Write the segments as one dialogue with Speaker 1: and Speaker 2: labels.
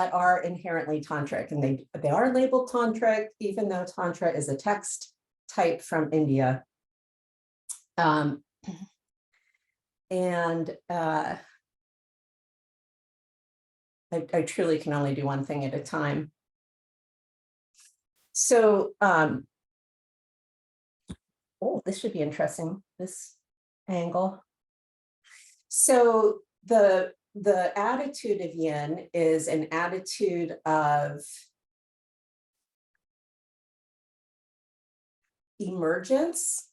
Speaker 1: that are inherently tantric, and they are labeled tantric, even though tantra is a text type from India. I truly can only do one thing at a time. So, oh, this should be interesting, this angle. So the attitude of yin is an attitude of emergence,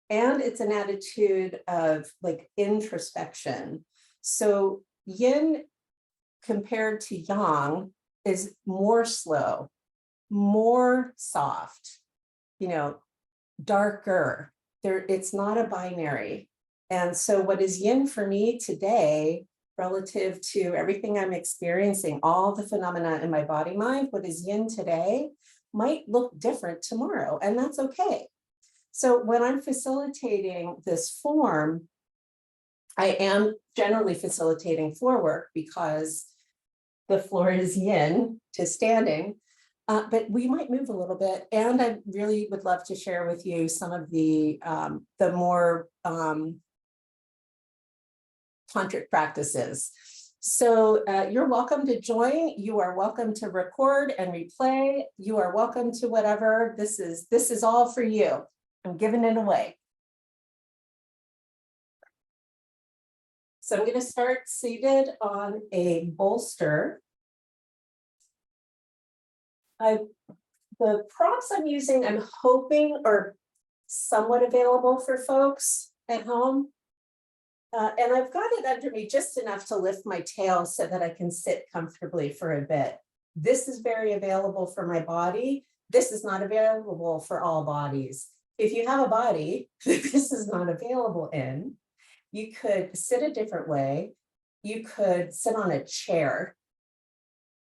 Speaker 1: and it's an attitude of like introspection. So yin compared to yang is more slow, more soft, you know, darker. It's not a binary. And so what is yin for me today, relative to everything I'm experiencing, all the phenomena in my body mind, what is yin today might look different tomorrow, and that's okay. So when I'm facilitating this form, I am generally facilitating floor work because the floor is yin to standing, but we might move a little bit. And I really would love to share with you some of the more tantric practices. So you're welcome to join. You are welcome to record and replay. You are welcome to whatever. This is all for you. I'm giving it away. So I'm going to start seated on a bolster. The prompts I'm using, I'm hoping are somewhat available for folks at home. And I've got it under me just enough to lift my tail so that I can sit comfortably for a bit. This is very available for my body. This is not available for all bodies. If you have a body that this is not available in, you could sit a different way. You could sit on a chair.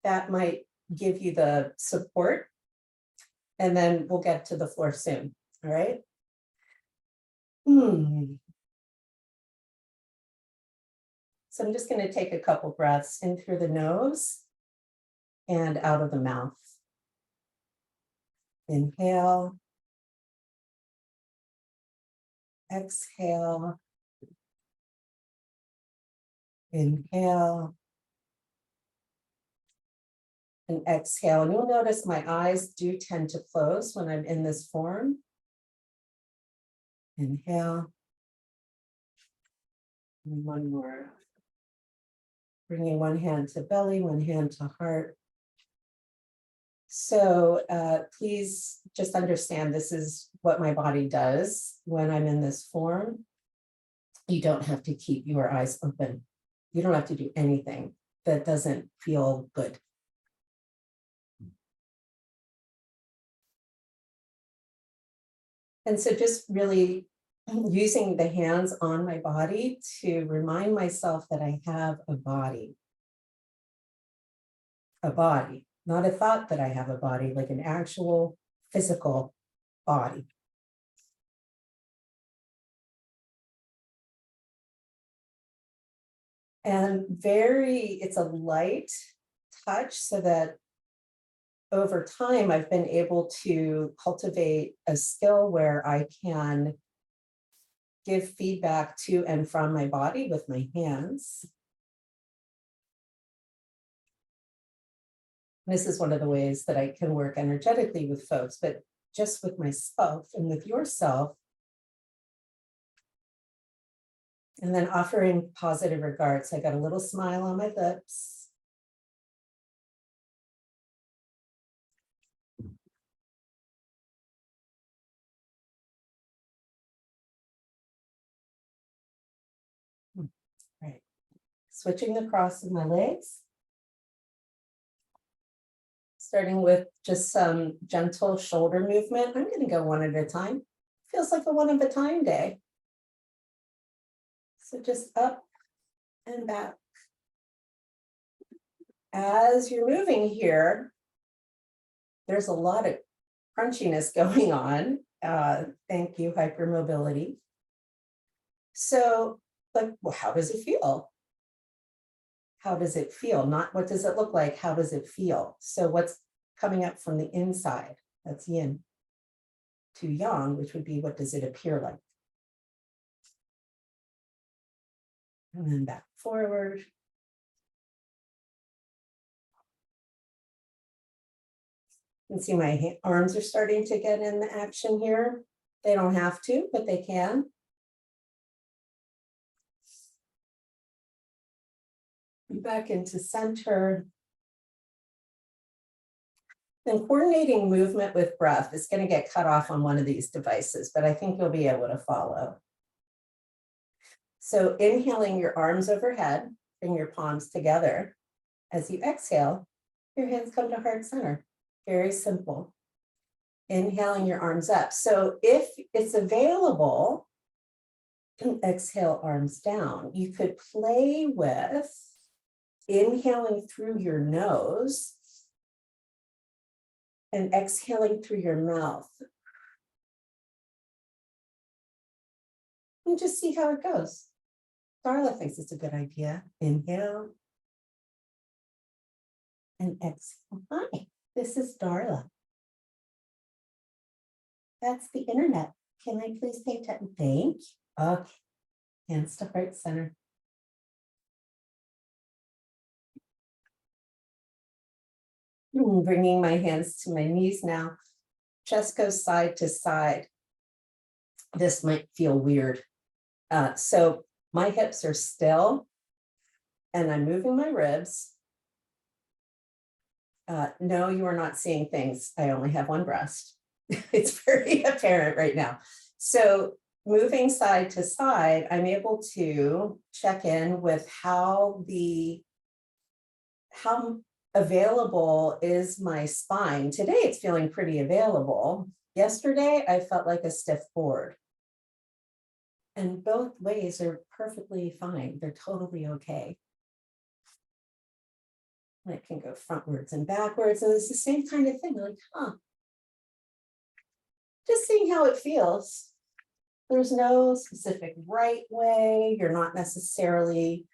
Speaker 1: That might give you the support. And then we'll get to the floor soon, all right? So I'm just going to take a couple breaths in through the nose and out of the mouth. Inhale. Exhale. Inhale. And exhale. And you'll notice my eyes do tend to close when I'm in this form. Inhale. And one more. Bringing one hand to belly, one hand to heart. So please just understand this is what my body does when I'm in this form. You don't have to keep your eyes open. You don't have to do anything that doesn't feel good. And so just really using the hands on my body to remind myself that I have a body. A body, not a thought that I have a body, like an actual physical body. And it's a light touch so that over time I've been able to cultivate a skill where I can give feedback to and from my body with my hands. This is one of the ways that I can work energetically with folks, but just with myself and with yourself. And then offering positive regards. I got a little smile on my lips. Right. Switching the cross of my legs. Starting with just some gentle shoulder movement. I'm going to go one at a time. Feels like a one of a time day. So just up and back. As you're moving here, there's a lot of crunchiness going on. Thank you, hypermobility. So, like, well, how does it feel? how does it feel? Not what does it look like, how does it feel? So what's coming up from the inside? That's yin. To yang, which would be what does it appear like? And then back forward. You can see my arms are starting to get in the action here. They don't have to, but they can. Back into center. Then coordinating movement with breath is going to get cut off on one of these devices, but I think you'll be able to follow. So inhaling your arms overhead, bring your palms together. As you exhale, your hands come to heart center. Very simple. Inhaling your arms up. So if it's available, exhale arms down. You could play with inhaling through your nose and exhaling through your mouth. And just see how it goes. Darla thinks it's a good idea. Inhale and exhale. Hi, this is Darla. That's the internet. Can I please pay attention? Thank you. Okay. Hands to heart center. Bringing my hands to my knees now. Chest goes side to side. This might feel weird. So my hips are still, and I'm moving my ribs. No, you are not seeing things. I only have one breast. It's very apparent right now. So moving side to side, I'm able to check in with how available is my spine. Today it's feeling pretty available. Yesterday I felt like a stiff board. And both ways are perfectly fine. They're totally okay. I can go frontwards and backwards, and it's the same kind of thing. Like, just seeing how it feels. There's no specific right way. You're not necessarily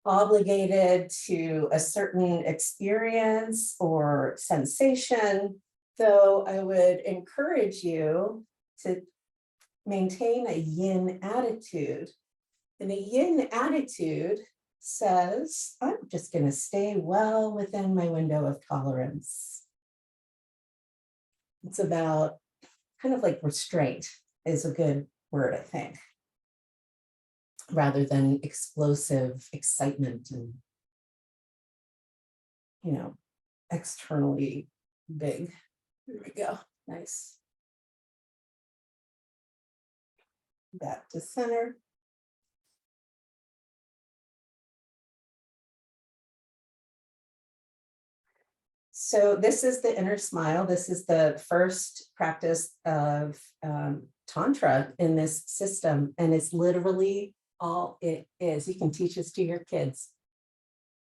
Speaker 1: obligated to a certain experience or sensation, though I would encourage you to maintain a yin attitude. And a yin attitude says, I'm just going to stay well within my window of tolerance. It's about kind of like restraint is a good word, I think, rather than explosive excitement and, externally big. There we go. Nice. Back to center. So this is the inner smile. This is the first practice of Tantra in this system. And it's literally all it is. You can teach this to your kids.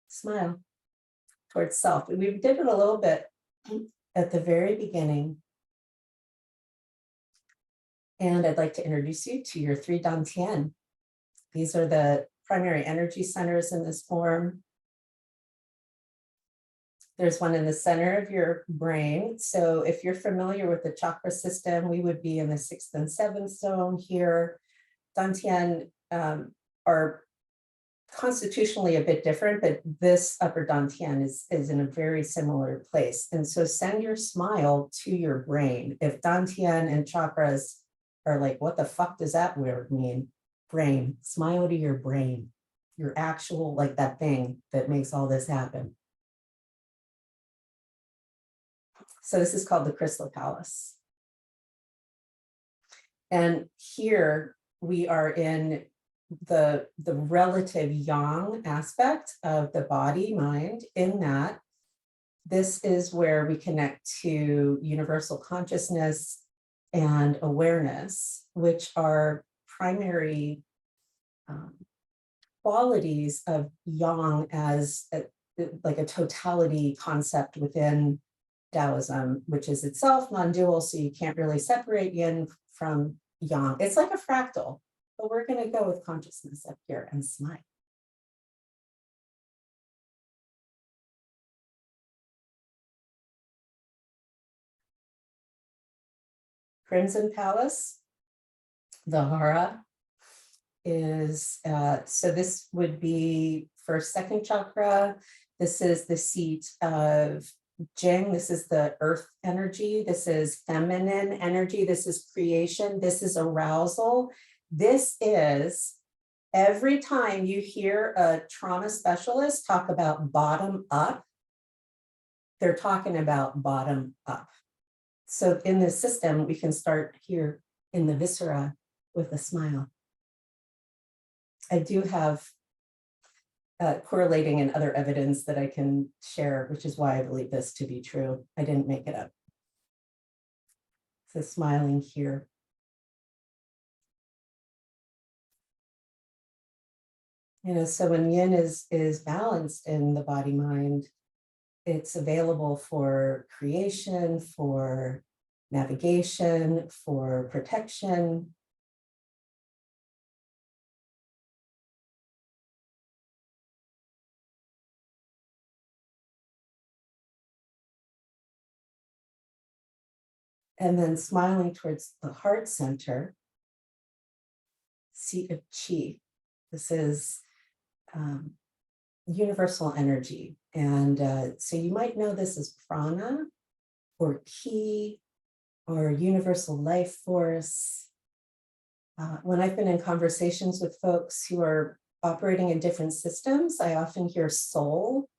Speaker 1: Smile towards self. And we did it a little bit at the very beginning. And I'd like to introduce you to your 3 Dantian. These are the primary energy centers in this form. There's one in the center of your brain. So if you're familiar with the chakra system, we would be in the 6th and 7th zone here. Dantian are constitutionally a bit different, but this upper Dantian is in a very similar place. And so send your smile to your brain. If Dantian and chakras are like, what the fuck does that word mean? Brain, smile to your brain, your actual, like that thing that makes all this happen. So this is called the Crystal Palace. And here we are in the relative yang aspect of the body mind, in that this is where we connect to universal consciousness and awareness, which are primary qualities of yang as like a totality concept within Taoism, which is itself non-dual, so you can't really separate yin from yang. It's like a fractal, but we're going to go with consciousness up here and smile. Crimson Palace. The hara is, so this would be first, second chakra. This is the seat of Jing. This is the earth energy. This is feminine energy. This is creation. This is arousal. This is every time you hear a trauma specialist talk about bottom up, they're talking about bottom up. So in this system, we can start here in the viscera with a smile. I do have correlating and other evidence that I can share, which is why I believe this to be true. I didn't make it up. So smiling here. You know, so when yin is balanced in the body mind, it's available for creation, for navigation, for protection. And then smiling towards the heart center, seat of qi. This is universal energy. And so you might know this as prana or ki or universal life force. When I've been in conversations with folks who are operating in different systems, I often hear soul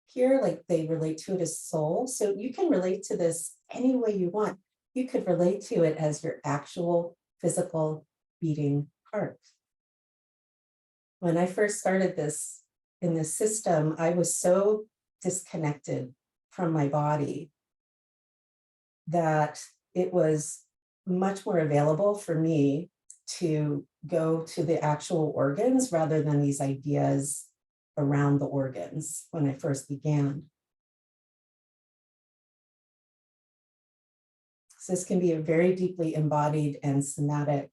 Speaker 1: here, like they relate to it as soul. So you can relate to this any way you want. You could relate to it as your actual physical beating heart. When I first started this in this system, I was so disconnected from my body that it was much more available for me to go to the actual organs rather than these ideas around the organs when I first began. So this can be a very deeply embodied and somatic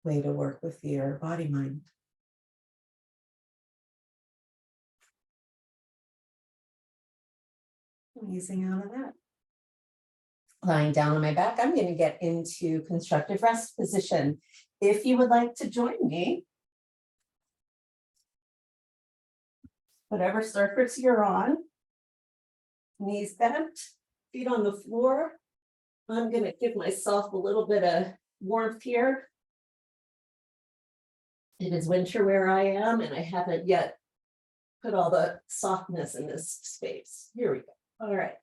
Speaker 1: way to work with your body mind. I'm easing out of that. Lying down on my back, I'm going to get into constructive rest position. If you would like to join me, whatever surface you're on, knees bent, feet on the floor. I'm going to give myself a little bit of warmth here. It is winter where I am, and I haven't yet put all the softness in this space. Here we go. All right.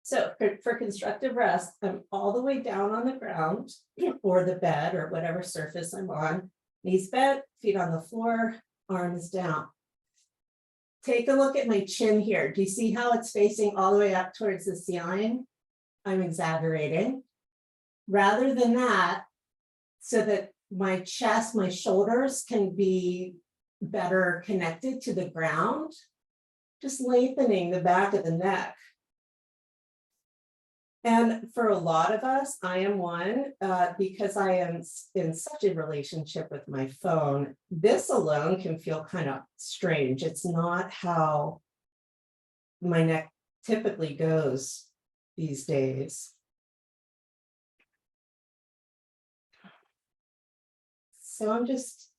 Speaker 1: So for constructive rest, I'm all the way down on the ground or the bed or whatever surface I'm on. Knees bent, feet on the floor, arms down. Take a look at my chin here. Do you see how it's facing all the way up towards the ceiling? I'm exaggerating. Rather than that, so that my chest, my shoulders can be better connected to the ground, just lengthening the back of the neck. And for a lot of us, I am one, because I am in such a relationship with my phone, this alone can feel kind of strange. It's not how my neck typically goes these days. So I'm just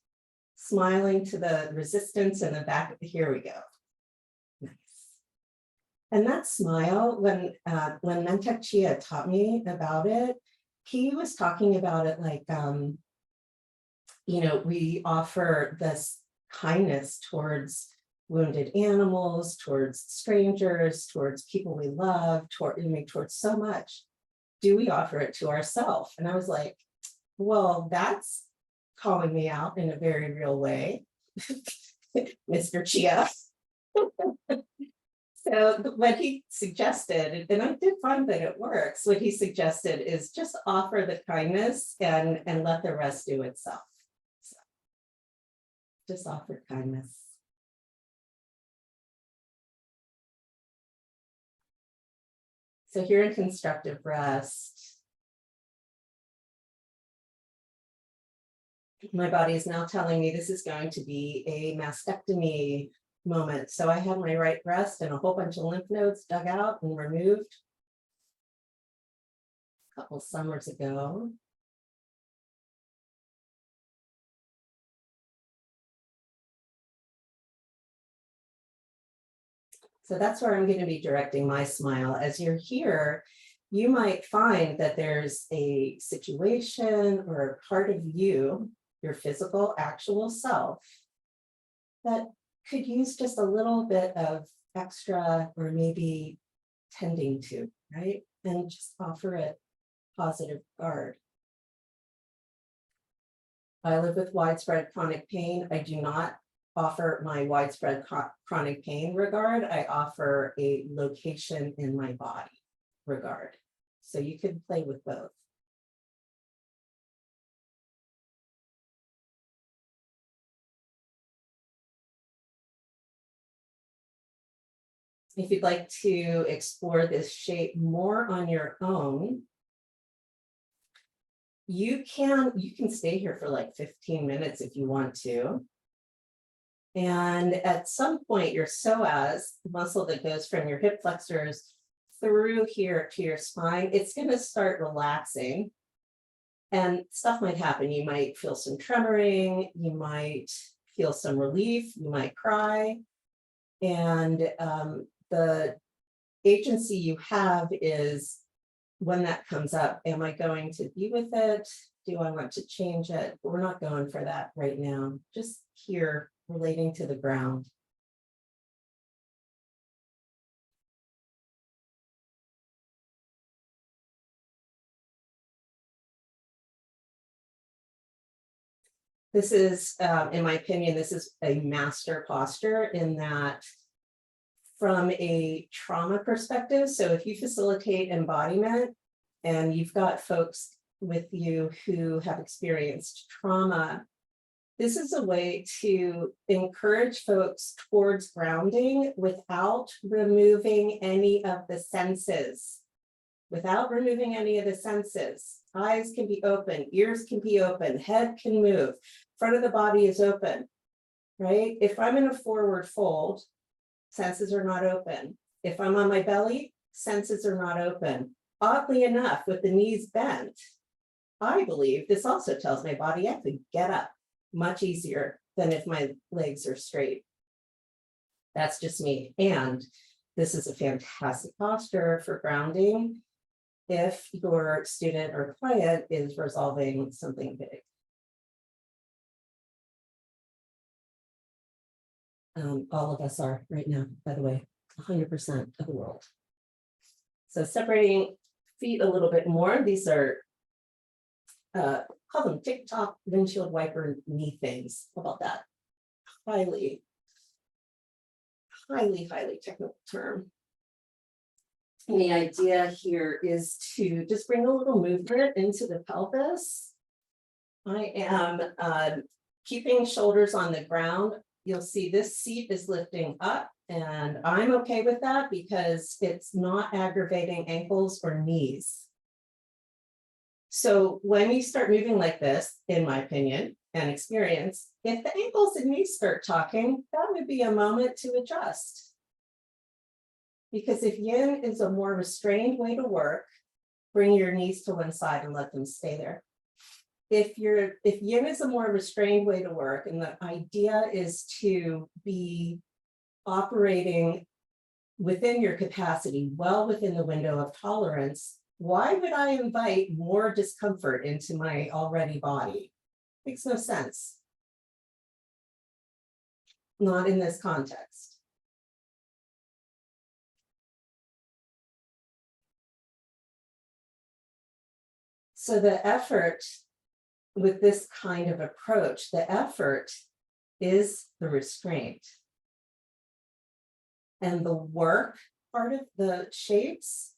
Speaker 1: smiling to the resistance in the back. Here we go. Nice. And that smile, when Mantak Chia taught me about it, he was talking about it like, you know, we offer this kindness towards wounded animals, towards strangers, towards people we love, towards so much. Do we offer it to ourselves? And I was like, well, that's calling me out in a very real way, Mr. Chia. So what he suggested, and I did find that it works, what he suggested is just offer the kindness and let the rest do itself. So just offer kindness. So here in constructive rest, my body is now telling me this is going to be a mastectomy moment. So I had my right breast and a whole bunch of lymph nodes dug out and removed. a couple summers ago. So that's where I'm going to be directing my smile. As you're here, you might find that there's a situation or a part of you, your physical, actual self, that could use just a little bit of extra or maybe tending to, right? And just offer it positive regard. I live with widespread chronic pain. I do not offer my widespread chronic pain regard. I offer a location in my body regard. So you could play with both. If you'd like to explore this shape more on your own, you can stay here for like 15 minutes if you want to. And at some point, your psoas, the muscle that goes from your hip flexors through here to your spine, it's going to start relaxing. And stuff might happen. You might feel some tremoring, you might feel some relief, you might cry. And the agency you have is when that comes up, am I going to be with it? Do I want to change it? We're not going for that right now. Just here, relating to the ground. This is, in my opinion, this is a master posture in that from a trauma perspective. So if you facilitate embodiment and you've got folks with you who have experienced trauma, this is a way to encourage folks towards grounding without removing any of the senses. Without removing any of the senses. Eyes can be open, ears can be open, head can move, front of the body is open, right? If I'm in a forward fold, senses are not open. If I'm on my belly, senses are not open. Oddly enough, with the knees bent, I believe this also tells my body I could get up much easier than if my legs are straight. That's just me. And this is a fantastic posture for grounding if your student or client is resolving something big. All of us are right now, by the way, 100% of the world. So separating feet a little bit more. These are, call them TikTok windshield wiper knee things. How about that? Highly technical term. And the idea here is to just bring a little movement into the pelvis. I am keeping shoulders on the ground. You'll see this seat is lifting up, and I'm okay with that because it's not aggravating ankles or knees. So when you start moving like this, in my opinion and experience, if the ankles and knees start talking, that would be a moment to adjust. Because if yin is a more restrained way to work, bring your knees to one side and let them stay there. If yin is a more restrained way to work, and the idea is to be operating within your capacity, well within the window of tolerance, why would I invite more discomfort into my already body? Makes no sense. Not in this context. So the effort with this kind of approach, the effort is the restraint. And the work part of the shapes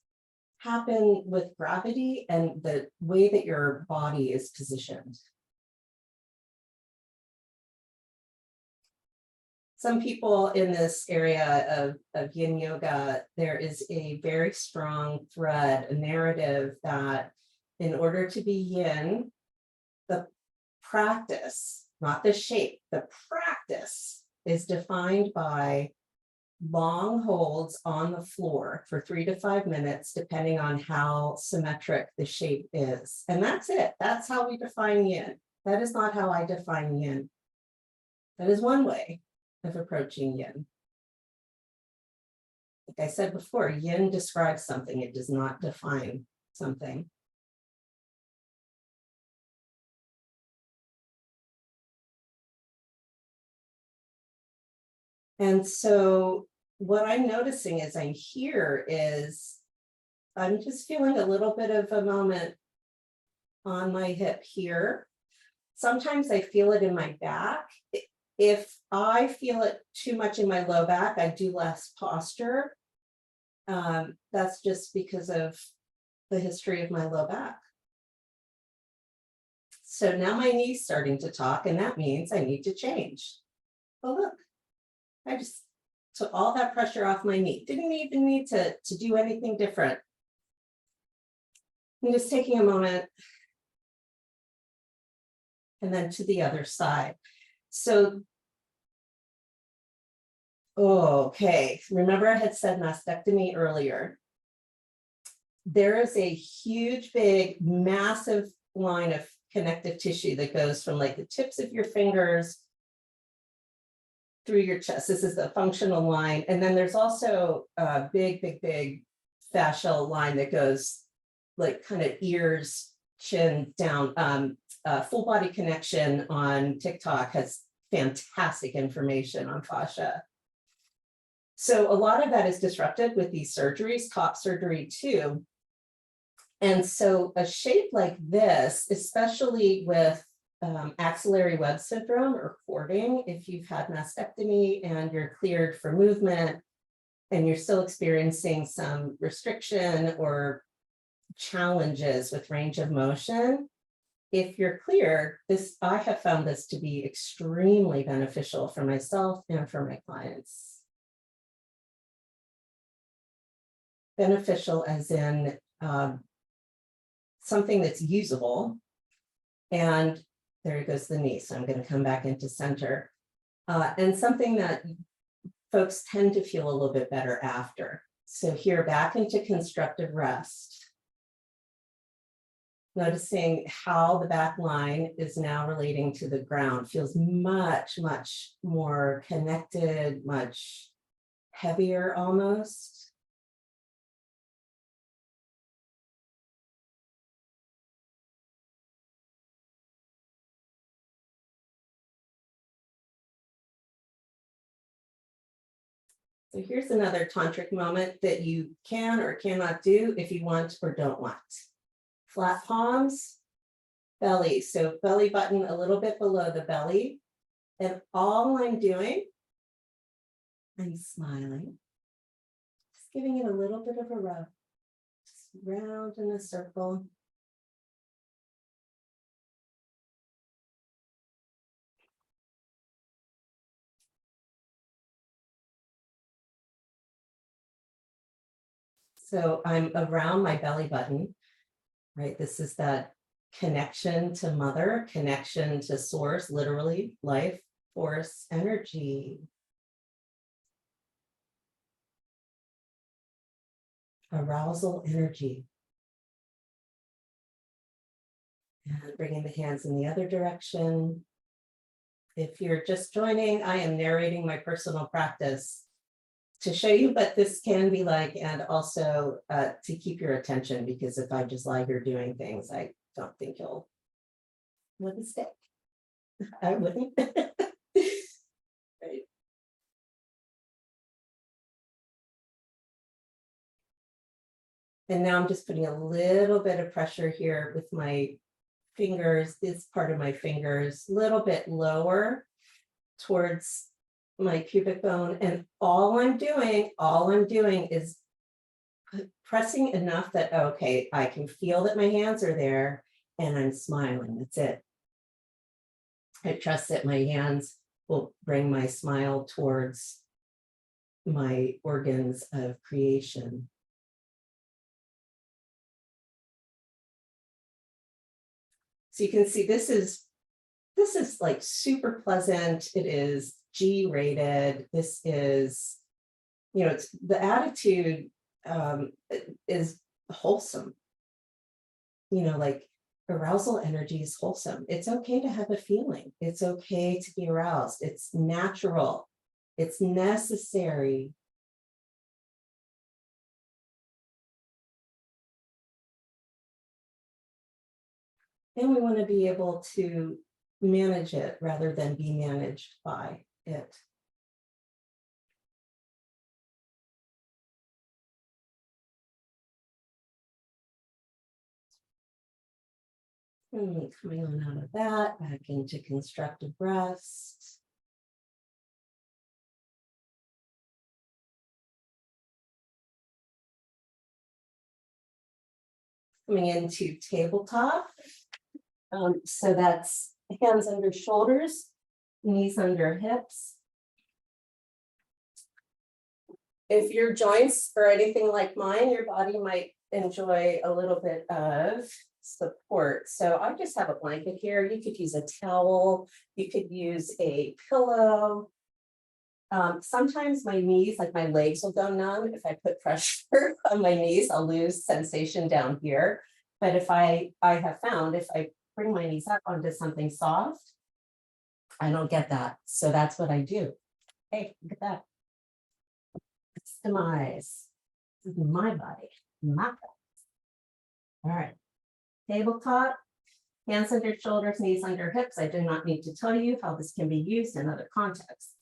Speaker 1: happen with gravity and the way that your body is positioned. Some people in this area of yin yoga, there is a very strong thread, a narrative that in order to be yin, the practice, not the shape, the practice is defined by long holds on the floor for 3 to 5 minutes, depending on how symmetric the shape is. And that's it. That's how we define yin. That is not how I define yin. That is one way of approaching yin. Like I said before, yin describes something, it does not define something. And so what I'm noticing as I'm here is I'm just feeling a little bit of a moment on my hip here. Sometimes I feel it in my back. If I feel it too much in my low back, I do less posture. That's just because of the history of my low back. So now my knee's starting to talk, and that means I need to change. Oh, look, I just took all that pressure off my knee. Didn't even need to do anything different. I'm just taking a moment. And then to the other side. So, okay, remember I had said mastectomy earlier. There is a huge, big, massive line of connective tissue that goes from like the tips of your fingers through your chest. This is the functional line. And then there's also a big, big, big fascial line that goes like kind of ears, chin down. Full Body Connection on TikTok has fantastic information on fascia. So a lot of that is disrupted with these surgeries, top surgery too. And so a shape like this, especially with axillary web syndrome or cording, if you've had mastectomy and you're cleared for movement and you're still experiencing some restriction or challenges with range of motion, if you're clear, I have found this to be extremely beneficial for myself and for my clients. Beneficial as in something that's usable. And there goes the knee. So I'm going to come back into center. And something that folks tend to feel a little bit better after. So here, back into constructive rest. Noticing how the back line is now relating to the ground. Feels much, much more connected, much heavier almost. So here's another tantric moment that you can or cannot do if you want or don't want. Flat palms, belly. So belly button a little bit below the belly. And all I'm doing, I'm smiling. Just giving it a little bit of a rub. Just round in a circle. So I'm around my belly button, right? This is that connection to mother, connection to source, literally life, force, energy. Arousal energy. And bringing the hands in the other direction. If you're just joining, I am narrating my personal practice to show you what this can be like, and also to keep your attention, because if I just lie here doing things, I don't think you'll want to stay. I wouldn't. Right. And now I'm just putting a little bit of pressure here with my fingers, this part of my fingers, a little bit lower towards my pubic bone. And all I'm doing is pressing enough that, okay, I can feel that my hands are there and I'm smiling. That's it. I trust that my hands will bring my smile towards my organs of creation. So you can see this is like super pleasant. It is G-rated. This is it's the attitude is wholesome. Like arousal energy is wholesome. It's okay to have a feeling. It's okay to be aroused. It's natural. It's necessary. And we want to be able to manage it rather than be managed by it. And coming on out of that, back into constructive rest. Coming into tabletop. So that's hands under shoulders, knees under hips. If your joints are anything like mine, your body might enjoy a little bit of support. So I just have a blanket here. You could use a towel. You could use a pillow. Sometimes my knees, like my legs will go numb. If I put pressure on my knees, I'll lose sensation down here. But if I have found if I bring my knees up onto something soft, I don't get that. So that's what I do. Hey, look at that. Customize. This is my body, my body. All right. Tabletop, hands under shoulders, knees under hips. I do not need to tell you how this can be used in other contexts.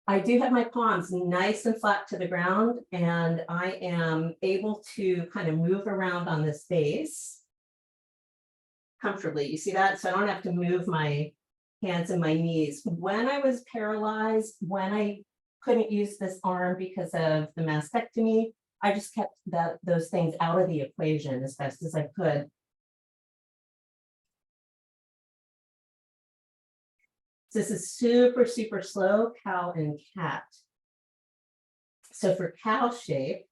Speaker 1: I do have my palms nice and flat to the ground, and I am able to kind of move around on this base comfortably. You see that? So I don't have to move my hands and my knees. When I was paralyzed, when I couldn't use this arm because of the mastectomy, I just kept those things out of the equation as best as I could. This is super, super slow, cow and cat. So for cow shape,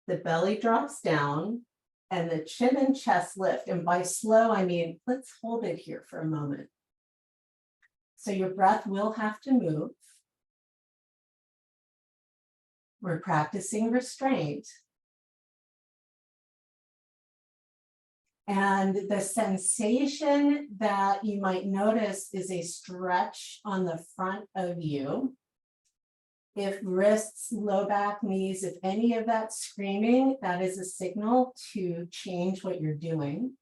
Speaker 1: the belly drops down and the chin and chest lift. And by slow, I mean, let's hold it here for a moment. So your breath will have to move. We're practicing restraint. And the sensation that you might notice is a stretch on the front of you. If wrists, low back, knees, if any of that's screaming, that is a signal to change what you're doing.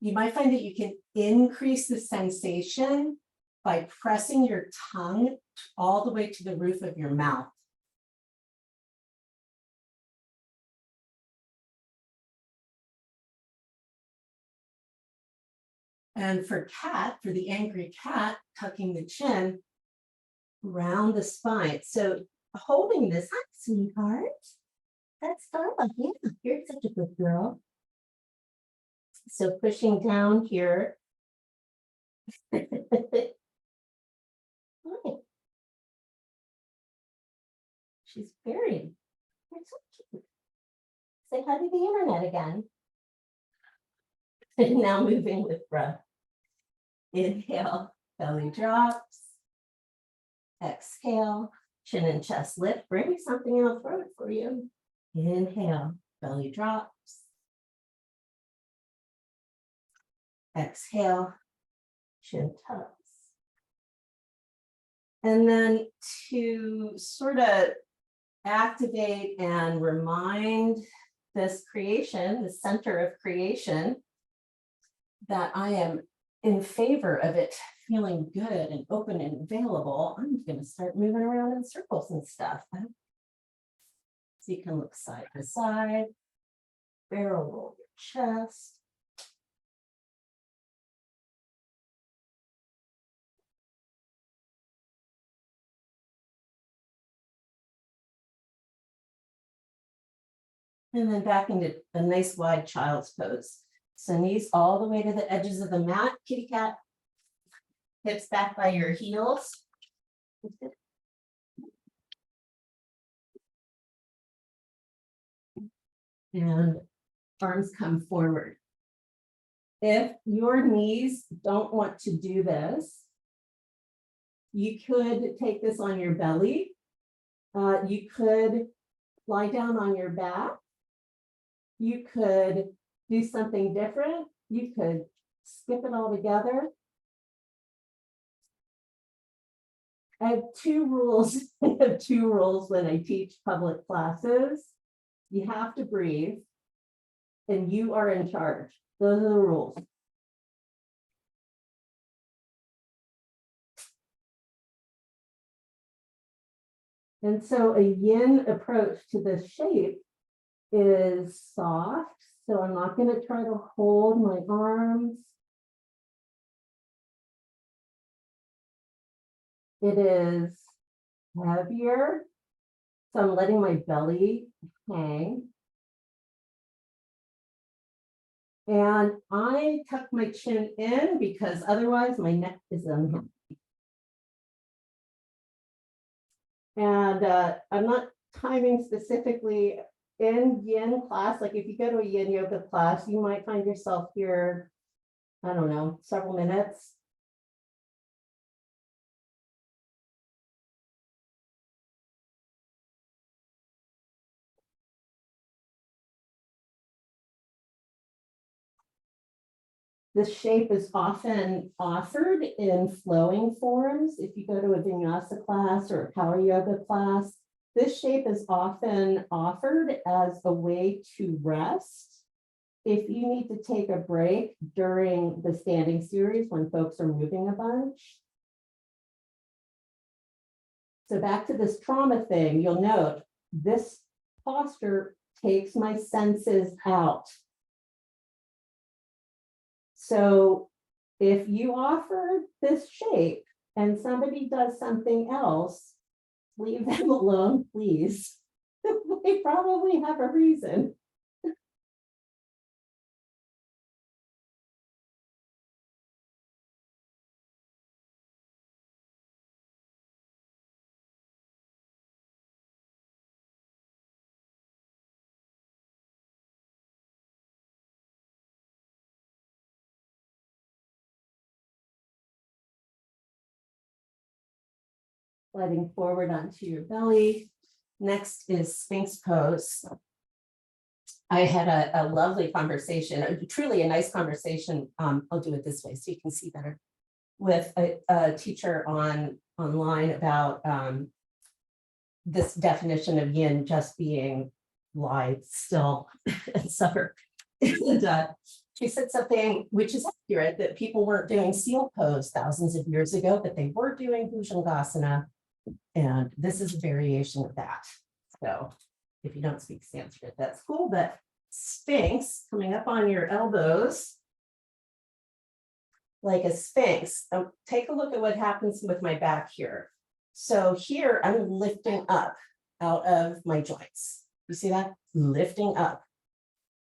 Speaker 1: You might find that you can increase the sensation by pressing your tongue all the way to the roof of your mouth. And for cat, for the angry cat, tucking the chin around the spine. So holding this, hi, sweetheart. That's Starla. Yeah, you're such a good girl. So pushing down here. Hi. She's very, you're so cute. Say hi to the internet again. And now moving with breath. Inhale, belly drops. Exhale, chin and chest lift. Bring me something and I'll throw it for you. Inhale, belly drops. Exhale, chin tucks. And then to sort of activate and remind this creation, the center of creation, that I am in favor of it feeling good and open and available, I'm going to start moving around in circles and stuff. So you can look side to side, barrel roll your chest. And then back into a nice wide child's pose. So knees all the way to the edges of the mat, kitty cat. Hips back by your heels. And arms come forward. If your knees don't want to do this, You could take this on your belly. You could lie down on your back. You could do something different. You could skip it all together. I have two rules. I have two rules when I teach public classes. You have to breathe, and you are in charge. Those are the rules. And so a yin approach to this shape is soft. So I'm not going to try to hold my arms. It is heavier. So I'm letting my belly hang. And I tuck my chin in because otherwise my neck is unhappy. And I'm not timing specifically in yin class. Like if you go to a yin yoga class, you might find yourself here, I don't know, several minutes. This shape is often offered in flowing forms. If you go to a vinyasa class or a power yoga class, this shape is often offered as a way to rest. If you need to take a break during the standing series when folks are moving a bunch. So back to this trauma thing, you'll note this posture takes my senses out. So if you offer this shape and somebody does something else, leave them alone, please. They probably have a reason. Sliding forward onto your belly. Next is Sphinx pose. I had a lovely conversation, truly a nice conversation. I'll do it this way so you can see better, with a teacher online about this definition of yin just being lie, still, and suffer. And she said something which is accurate, that people weren't doing seal pose thousands of years ago, but they were doing Bhujangasana. And this is a variation of that. So if you don't speak Sanskrit, that's cool. But Sphinx, coming up on your elbows, like a Sphinx. Take a look at what happens with my back here. So here I'm lifting up out of my joints. You see that? Lifting up.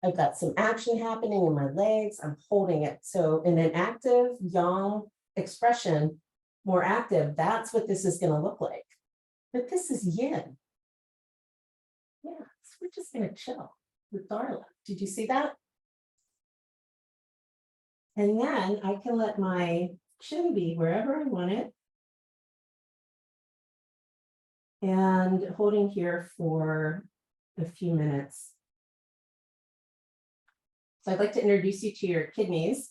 Speaker 1: I've got some action happening in my legs. I'm holding it. So in an active yang expression, more active, that's what this is going to look like. But this is yin. Yeah, so we're just going to chill with Darla. Did you see that? And then I can let my chin be wherever I want it. And holding here for a few minutes. So I'd like to introduce you to your kidneys.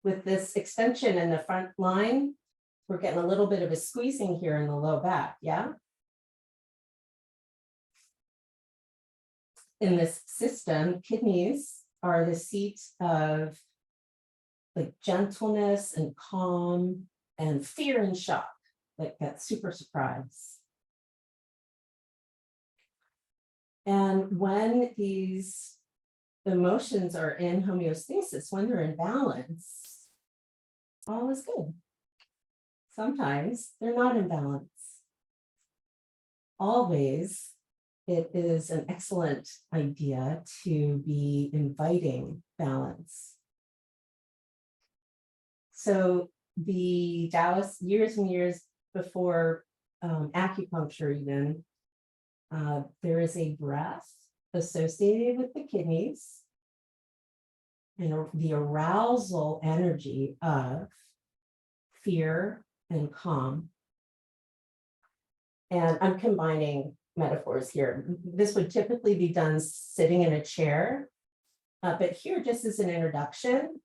Speaker 1: With this extension in the front line, we're getting a little bit of a squeezing here in the low back, yeah? In this system, kidneys are the seat of like gentleness and calm and fear and shock, like that super surprise. And when these emotions are in homeostasis, when they're in balance, all is good. Sometimes they're not in balance. Always, it is an excellent idea to be inviting balance. So the Taoists, years and years before acupuncture even, there is a breath associated with the kidneys and the arousal energy of fear and calm. And I'm combining metaphors here. This would typically be done sitting in a chair, but here, just as an introduction,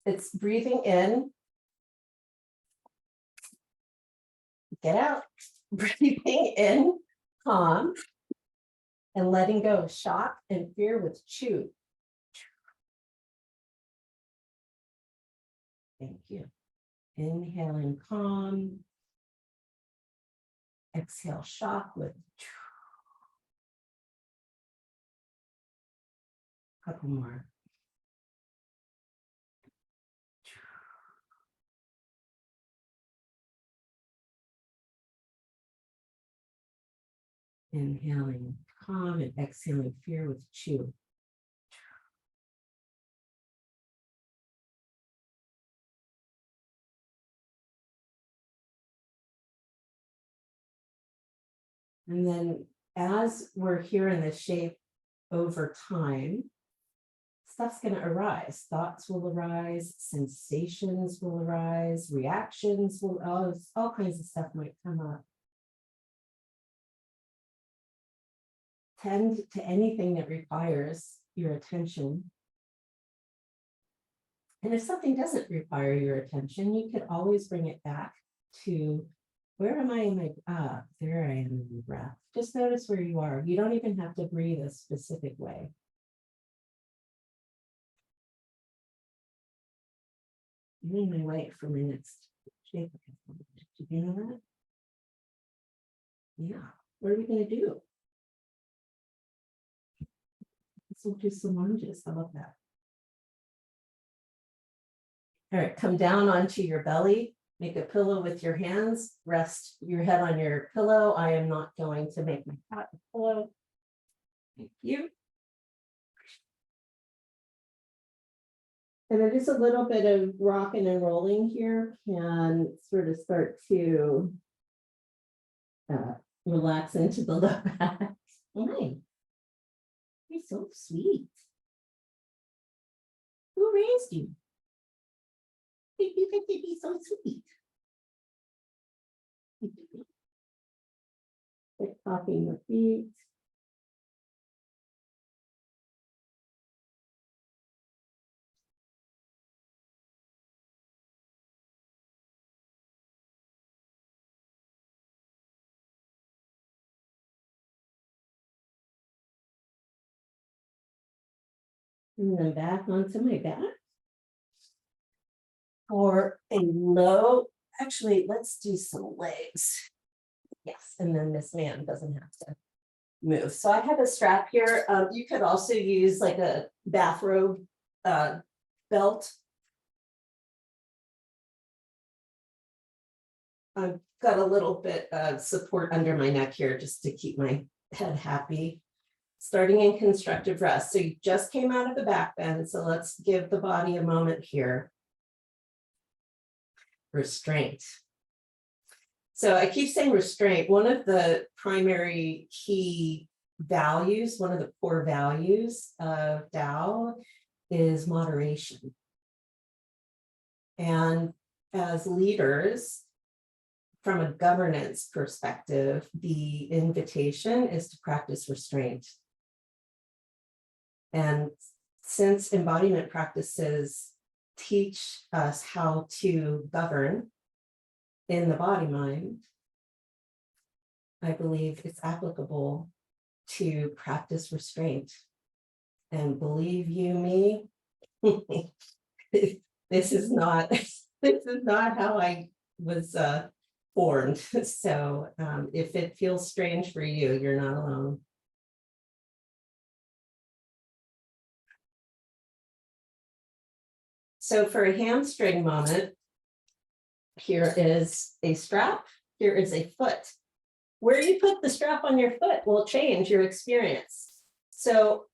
Speaker 1: it's breathing in, get out, breathing in, calm, and letting go of shock and fear with chew. Thank you. Inhaling calm. Exhale shock with a couple more. Inhaling calm and exhaling fear with chew. And then as we're here in this shape over time, stuff's going to arise. Thoughts will arise, sensations will arise, reactions will, all kinds of stuff might come up. Tend to anything that requires your attention. And if something doesn't require your attention, you could always bring it back to, where am I in my, there I am in my breath. Just notice where you are. You don't even have to breathe a specific way. I'm in my way for my next shape. Did you know that? Yeah. What are we going to do? Let's do some lunges. I love that. All right, come down onto your belly. Make a pillow with your hands. Rest your head on your pillow. I am not going to make my cat a pillow. Thank you. And then just a little bit of rocking and rolling here can sort of start to relax into the low back. Hi. You're so sweet. Who raised you? You get to be so sweet. Like popping your feet. And then back onto my back. For a low, actually, let's do some legs. Yes, and then this man doesn't have to move. So I have a strap here. You could also use like a bathrobe belt. I've got a little bit of support under my neck here just to keep my head happy. Starting in constructive rest. So you just came out of the back bend. So let's give the body a moment here. Restraint. So I keep saying restraint. One of the primary key values, one of the core values of Tao is moderation. And as leaders, from a governance perspective, the invitation is to practice restraint. And since embodiment practices teach us how to govern in the body mind, I believe it's applicable to practice restraint. And believe you me, this is not how I was formed. So if it feels strange for you, you're not alone. So for a hamstring moment, here is a strap, here is a foot. Where you put the strap on your foot will change your experience. So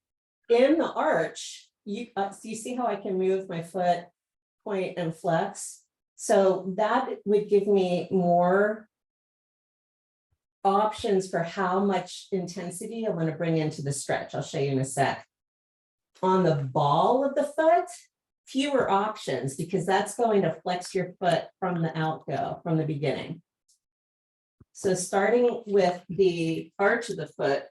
Speaker 1: in the arch, you see how I can move my foot, point and flex. So that would give me more options for how much intensity I want to bring into the stretch. I'll show you in a sec. On the ball of the foot, fewer options because that's going to flex your foot from the outgo, from the beginning. So starting with the arch of the foot,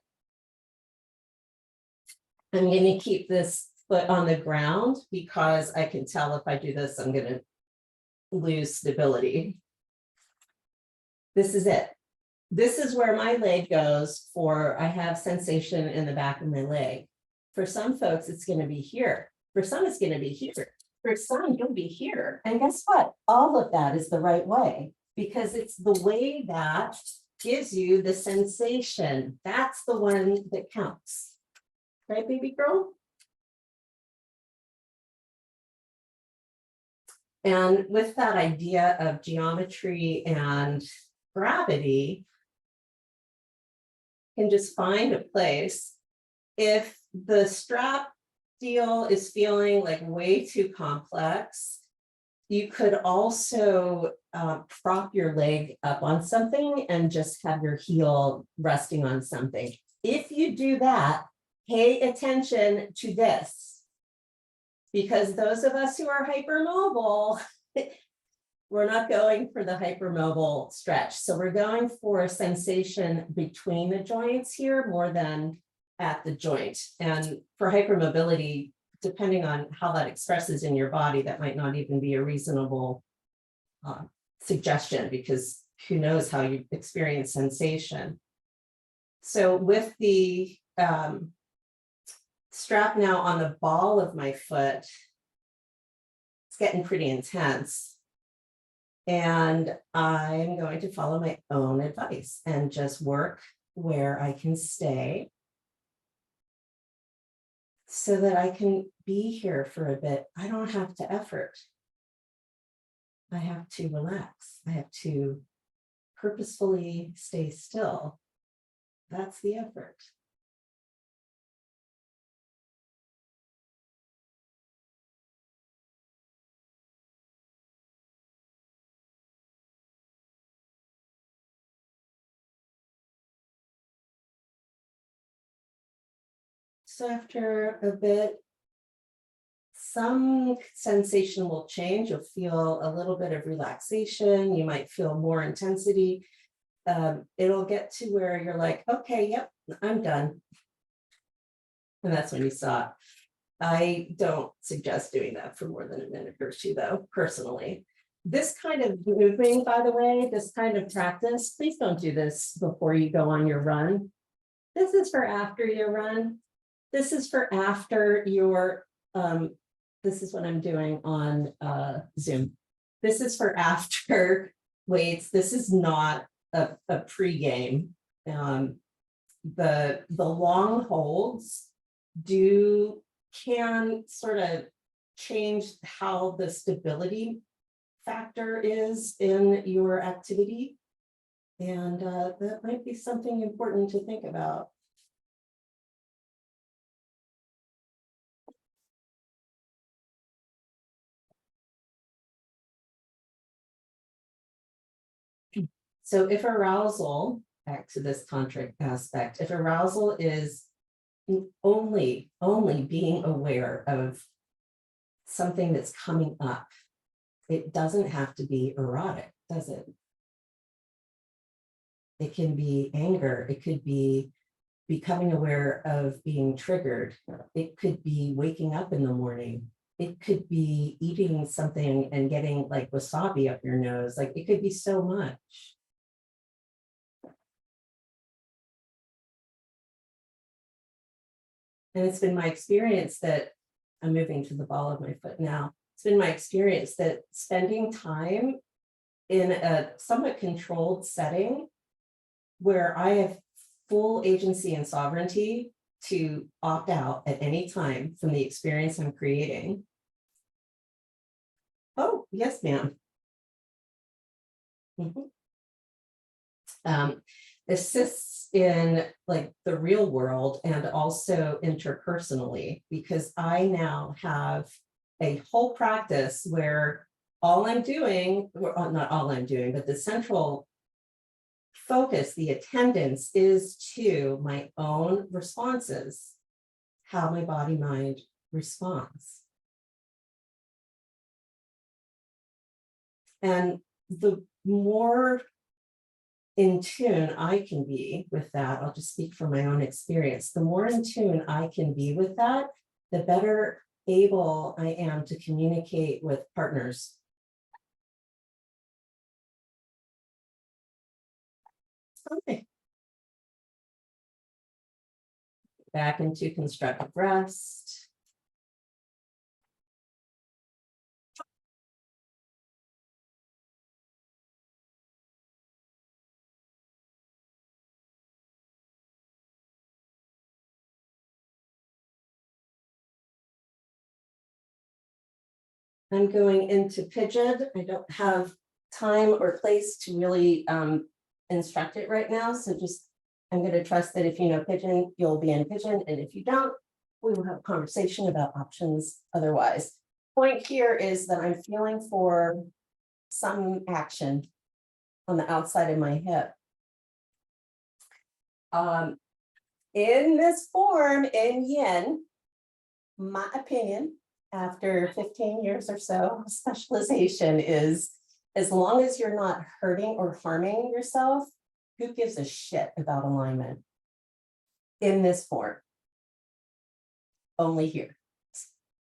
Speaker 1: I'm going to keep this foot on the ground because I can tell if I do this, I'm going to lose stability. This is it. This is where my leg goes for, I have sensation in the back of my leg. For some folks, it's going to be here. For some, it's going to be here. For some, you'll be here. And guess what? All of that is the right way because it's the way that gives you the sensation. That's the one that counts. Right, baby girl? And with that idea of geometry and gravity, you can just find a place. If the strap deal is feeling like way too complex, you could also prop your leg up on something and just have your heel resting on something. If you do that, pay attention to this, because those of us who are hypermobile, we're not going for the hypermobile stretch. So we're going for a sensation between the joints here more than at the joint. And for hypermobility, depending on how that expresses in your body, that might not even be a reasonable suggestion, because who knows how you experience sensation. So with the strap now on the ball of my foot, it's getting pretty intense. And I'm going to follow my own advice and just work where I can stay so that I can be here for a bit. I don't have to effort. I have to relax. I have to purposefully stay still. That's the effort. So after a bit, some sensation will change. You'll feel a little bit of relaxation. You might feel more intensity. It'll get to where you're like, okay, yep, I'm done. And that's when you stop. I don't suggest doing that for more than a minute or two, though, personally. This kind of moving, by the way, this kind of practice, please don't do this before you go on your run. This is for after your run. This is for after your, this is what I'm doing on Zoom. This is for after weights. This is not a pre-game. The long holds can sort of change how the stability factor is in your activity. And that might be something important to think about. So if arousal, back to this tantric aspect, if arousal is only being aware of something that's coming up, it doesn't have to be erotic, does it? It can be anger. It could be becoming aware of being triggered. It could be waking up in the morning. It could be eating something and getting like wasabi up your nose. Like it could be so much. And it's been my experience that I'm moving to the ball of my foot now. It's been my experience that spending time in a somewhat controlled setting where I have full agency and sovereignty to opt out at any time from the experience I'm creating. Oh, yes, ma'am. Assists in like the real world and also interpersonally, because I now have a whole practice where all I'm doing, or not all I'm doing, but the central focus, the attendance is to my own responses, how my body mind responds. And the more in tune I can be with that, I'll just speak from my own experience, the more in tune I can be with that, the better able I am to communicate with partners. Okay. Back into constructive rest. I'm going into pigeon. I don't have time or place to really instruct it right now. So just, I'm going to trust that if you know pigeon, you'll be in pigeon. And if you don't, we will have a conversation about options otherwise. Point here is that I'm feeling for some action on the outside of my hip. In this form in yin, my opinion, after 15 years or so, specialization is, as long as you're not hurting or harming yourself, who gives a shit about alignment in this form? Only here.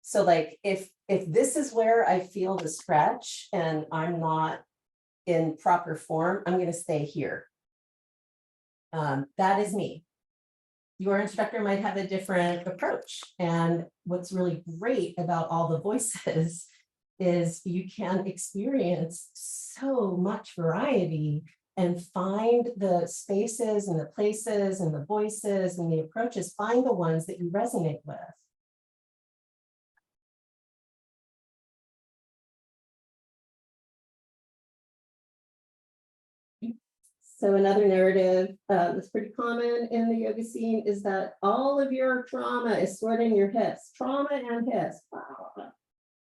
Speaker 1: So like if this is where I feel the stretch and I'm not in proper form, I'm going to stay here. That is me. Your instructor might have a different approach. And what's really great about all the voices is you can experience so much variety and find the spaces and the places and the voices and the approaches, find the ones that you resonate with. So another narrative that's pretty common in the yoga scene is that all of your trauma is stored in your hips, trauma and hips.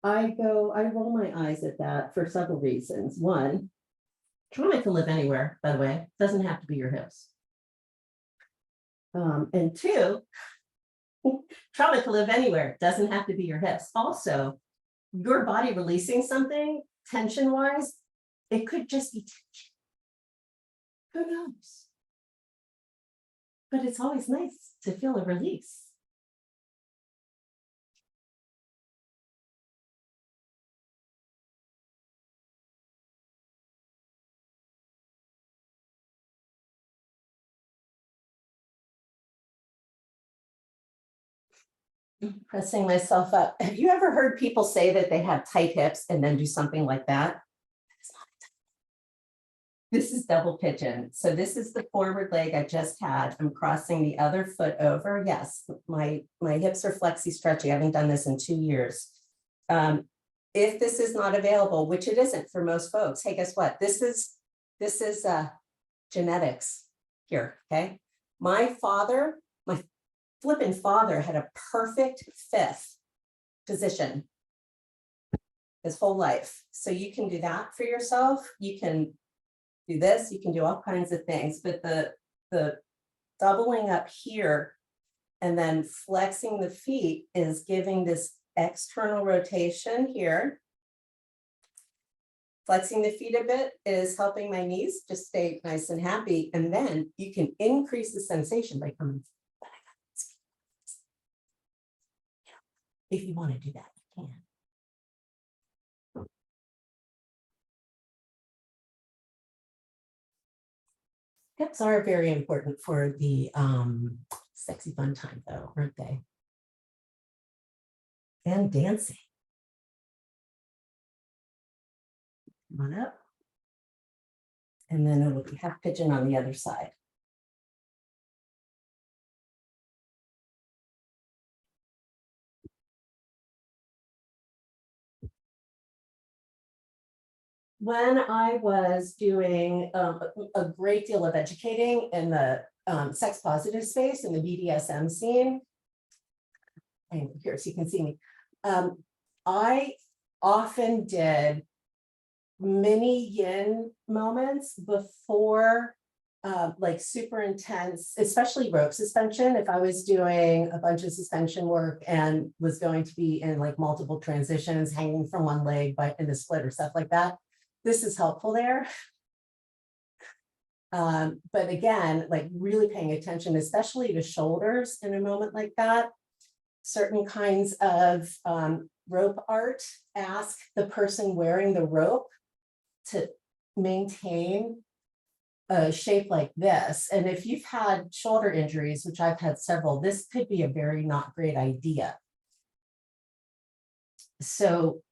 Speaker 1: I roll my eyes at that for several reasons. One, trauma can live anywhere, by the way, it doesn't have to be your hips. And two, trauma can live anywhere, it doesn't have to be your hips. Also, your body releasing something tension-wise, it could just be tension. Who knows? But it's always nice to feel a release. Pressing myself up. Have you ever heard people say that they have tight hips and then do something like that? This is double pigeon. So this is the forward leg I just had. I'm crossing the other foot over. Yes, my hips are flexi stretchy. I haven't done this in 2 years. If this is not available, which it isn't for most folks, hey, guess what? This is genetics here, okay? My flippin' father had a perfect fifth position his whole life. So you can do that for yourself. You can do this, you can do all kinds of things, but the doubling up here and then flexing the feet is giving this external rotation here. Flexing the feet a bit is helping my knees just stay nice and happy. And then you can increase the sensation by coming. If you want to do that, you can. Hips are very important for the sexy fun time though, aren't they? And dancing. Come on up. And then it'll be half pigeon on the other side. When I was doing a great deal of educating in the sex positive space in the BDSM scene, and here so you can see me, I often did mini yin moments before like super intense, especially rope suspension. If I was doing a bunch of suspension work and was going to be in like multiple transitions, hanging from one leg in the split or stuff like that, this is helpful there. But again, like really paying attention, especially to shoulders in a moment like that. Certain kinds of rope art ask the person wearing the rope to maintain a shape like this. And if you've had shoulder injuries, which I've had several, this could be a very not great idea. So,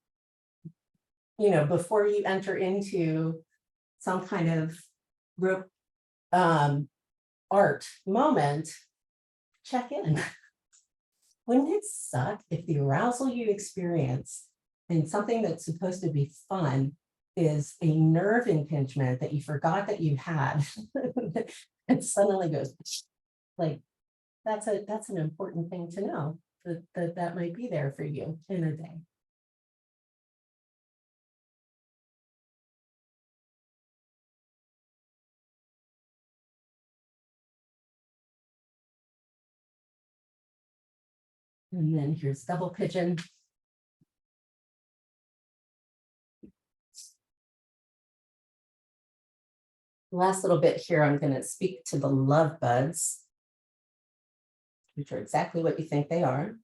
Speaker 1: you know, before you enter into some kind of rope art moment, check in. Wouldn't it suck if the arousal you experience in something that's supposed to be fun is a nerve impingement that you forgot that you had and suddenly goes like, that's an important thing to know, that might be there for you in a day. And then here's double pigeon. Last little bit here, I'm going to speak to the love buds, which are exactly what you think they are.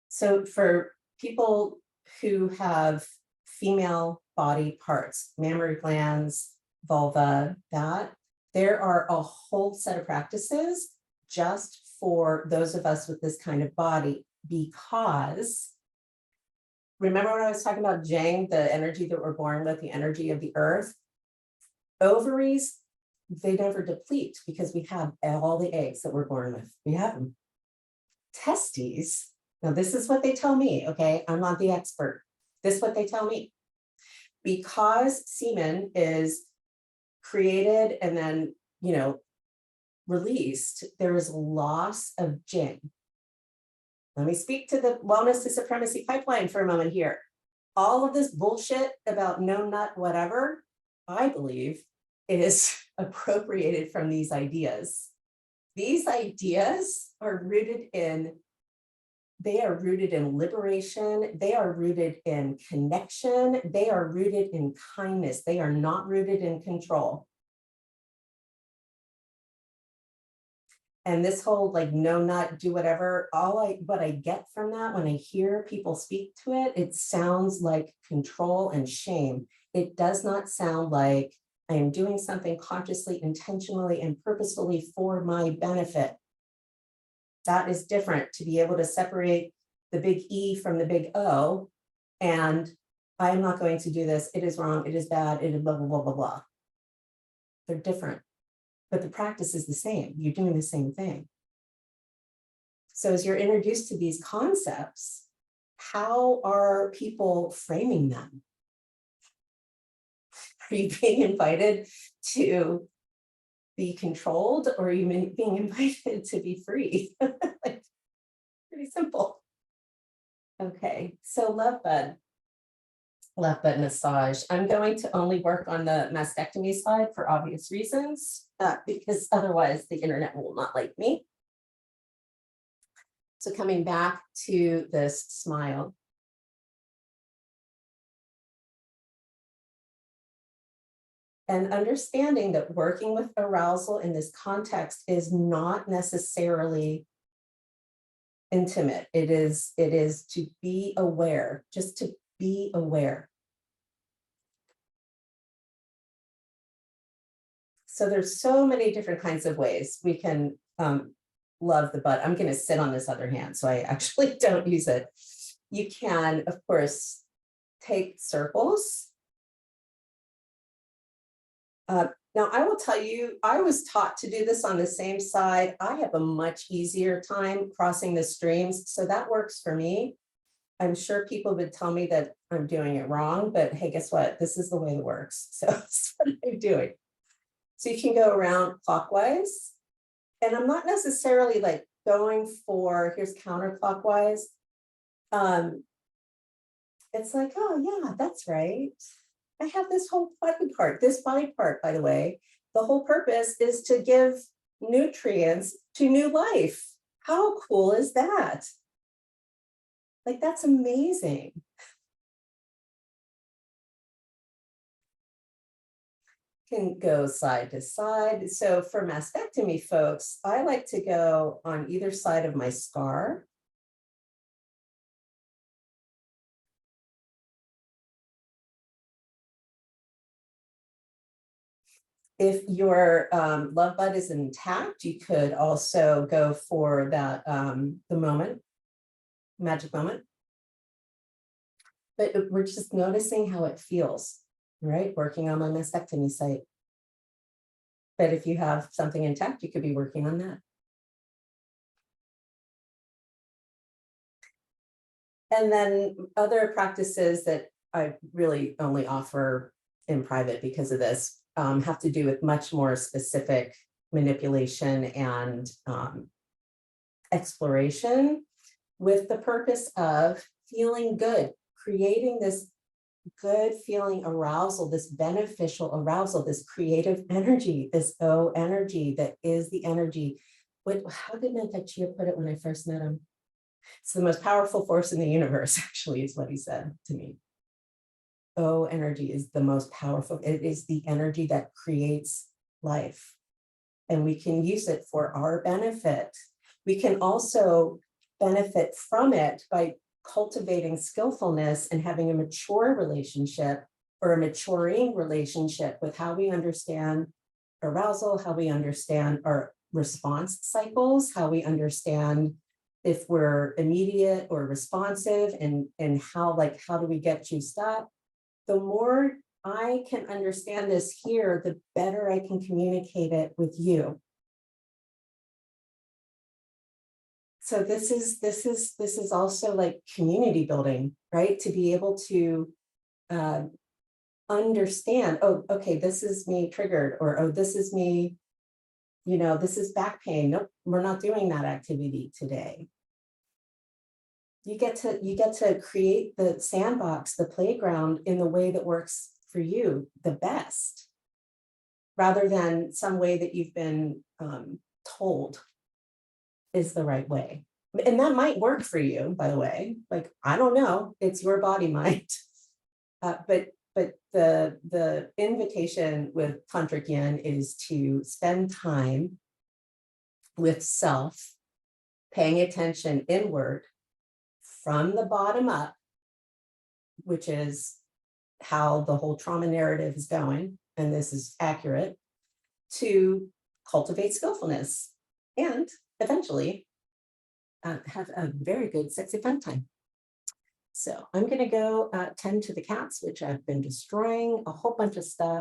Speaker 1: So for people who have female body parts, mammary glands, vulva, that, there are a whole set of practices just for those of us with this kind of body, because remember when I was talking about Jing, the energy that we're born with, the energy of the earth, ovaries, they never deplete because we have all the eggs that we're born with. We have them. Testes, now this is what they tell me, okay? I'm not the expert. This is what they tell me. Because semen is created and then, you know, released, there is loss of Jing. Let me speak to the wellness to supremacy pipeline for a moment here. All of this bullshit about no nut, whatever, I believe is appropriated from these ideas. These ideas are rooted in, they are rooted in liberation. They are rooted in connection. They are rooted in kindness. They are not rooted in control. And this whole like no nut, do whatever, what I get from that when I hear people speak to it, it sounds like control and shame. It does not sound like I am doing something consciously, intentionally, and purposefully for my benefit. That is different, to be able to separate the big E from the big O. And I am not going to do this. It is wrong. It is bad. It is blah, blah, blah, blah, blah. They're different. But the practice is the same. You're doing the same thing. So as you're introduced to these concepts, how are people framing them? Are you being invited to be controlled, or are you being invited to be free? Like, pretty simple. Okay, so love bud massage. I'm going to only work on the mastectomy side for obvious reasons, because otherwise the internet will not like me. So coming back to this smile. And understanding that working with arousal in this context is not necessarily intimate. It is to be aware, just to be aware. So there's so many different kinds of ways we can love the butt. I'm going to sit on this other hand, so I actually don't use it. You can, of course, take circles. Now, I will tell you, I was taught to do this on the same side. I have a much easier time crossing the streams, so that works for me. I'm sure people would tell me that I'm doing it wrong, but hey, guess what? This is the way it works. So that's what I'm doing. So you can go around clockwise, and I'm not necessarily like going for, here's counterclockwise. It's like, oh yeah, that's right. I have this whole body part, by the way, the whole purpose is to give nutrients to new life. How cool is that? Like, that's amazing. Can go side to side. So for mastectomy folks, I like to go on either side of my scar. If your love bud is intact, you could also go for that, the moment, magic moment. But we're just noticing how it feels, right? Working on my mastectomy site. But if you have something intact, you could be working on that. And then other practices that I really only offer in private because of this have to do with much more specific manipulation and exploration, with the purpose of feeling good, creating this good feeling arousal, this beneficial arousal, this creative energy, this O energy that is the energy. How did Manfetchia put it when I first met him? It's the most powerful force in the universe, actually, is what he said to me. O energy is the most powerful. It is the energy that creates life. And we can use it for our benefit. We can also benefit from it by cultivating skillfulness and having a mature relationship or a maturing relationship with how we understand arousal, how we understand our response cycles, how we understand if we're immediate or responsive, and how do we get juiced up. The more I can understand this here, the better I can communicate it with you. So this is also like community building, right? To be able to understand, oh, okay, this is me triggered, or oh, this is me, this is back pain. Nope, we're not doing that activity today. You get to create the sandbox, the playground, in the way that works for you the best, rather than some way that you've been told is the right way. And that might work for you, by the way. Like, I don't know, it's your body, mind. But the invitation with Tantric Yin is to spend time with self, paying attention inward from the bottom up, which is how the whole trauma narrative is going, and this is accurate, to cultivate skillfulness and eventually have a very good, sexy, fun time. So I'm going to go tend to the cats, which I've been destroying a whole bunch of stuff.